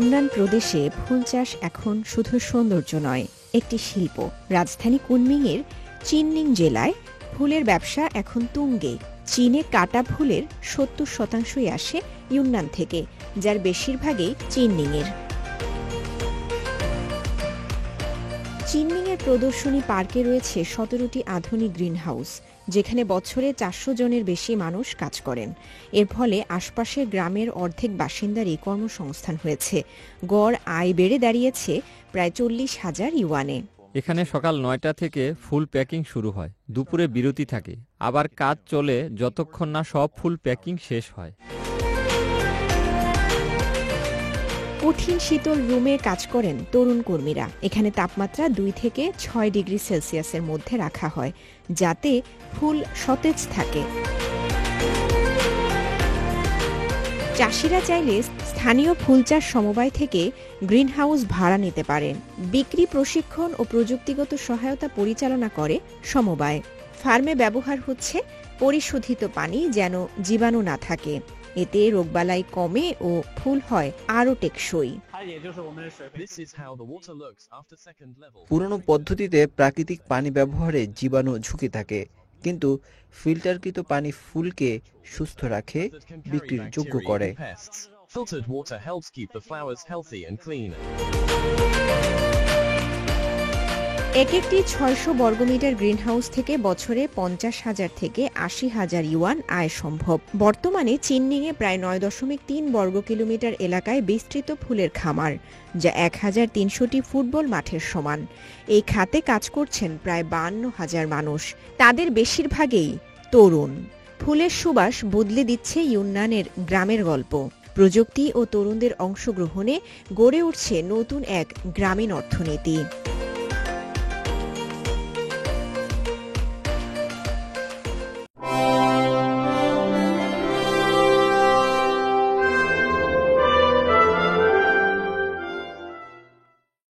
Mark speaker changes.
Speaker 1: Yunnan প্রদেশে ফুল চাষ এখন শুধু সৌন্দর্য নয়, একটি শিল্প। রাজধানী কুনমিংয়ের চিননিং জেলায় ফুলের ব্যবসা এখন তুঙ্গে। চীনে কাটা ফুলের ৭০% আসে ইউন্নান থেকে, যার বেশিরভাগই চিননিংয়ের। চিনমিংয়ের প্রদর্শনী পার্কে রয়েছে ১৭টি আধুনিক গ্রিনহাউস, যেখানে বছরে ৪০০ জনের বেশি মানুষ কাজ করেন। এর ফলে আশপাশের গ্রামের অর্ধেক বাসিন্দারই কর্মসংস্থান হয়েছে। গড় আয় বেড়ে দাঁড়িয়েছে প্রায় ৪০,০০০ ইউয়ানে।
Speaker 2: এখানে সকাল ৯টা থেকে ফুল প্যাকিং শুরু হয়, দুপুরে বিরতি থাকে, আবার কাজ চলে যতক্ষণ না সব ফুল প্যাকিং শেষ হয়।
Speaker 1: কঠিন শীতল রুমে কাজ করেন তরুণ কর্মীরা। এখানে তাপমাত্রা ২ থেকে ৬ ডিগ্রি সেলসিয়াসের মধ্যে রাখা হয়, যাতে ফুল সতেজ থাকে। চাষিরা চাইলে স্থানীয় ফুল চাষ সমবায় থেকে গ্রিনহাউস ভাড়া নিতে পারেন। বিক্রি, প্রশিক্ষণ ও প্রযুক্তিগত সহায়তা পরিচালনা করে সমবায়। ফার্মে ব্যবহার হচ্ছে পরিশোধিত পানি, যেন জীবাণু না থাকে। এতে রোগবালাই কমে ও ফুল হয় আরও টেকসই।
Speaker 3: পুরনো পদ্ধতিতে প্রাকৃতিক পানি ব্যবহারে জীবাণু ঝুঁকি থাকে, কিন্তু ফিল্টারকৃত পানি ফুলকে সুস্থ রাখে, বিক্রির যোগ্য করে।
Speaker 1: একটি ৬০০ বর্গমিটার গ্রিনহাউস থেকে বছরে ৫০,০০০ থেকে ৮০,০০০ ইউয়ান আয় সম্ভব। বর্তমানে চিননিংয়ে প্রায় ৯.৩ বর্গ কিলোমিটার এলাকায় বিস্তৃত ফুলের খামার, যা ১,৩০০টি ফুটবল মাঠের সমান। এই খাতে কাজ করছেন প্রায় ৫২,০০০ মানুষ। তাদের বেশিরভাগই তরুণ। ফুলের সুবাস বদলে দিচ্ছে ইউন্নানের গ্রামের গল্প। প্রযুক্তি ও তরুণদের অংশগ্রহণে গড়ে উঠছে নতুন এক গ্রামীণ অর্থনীতি।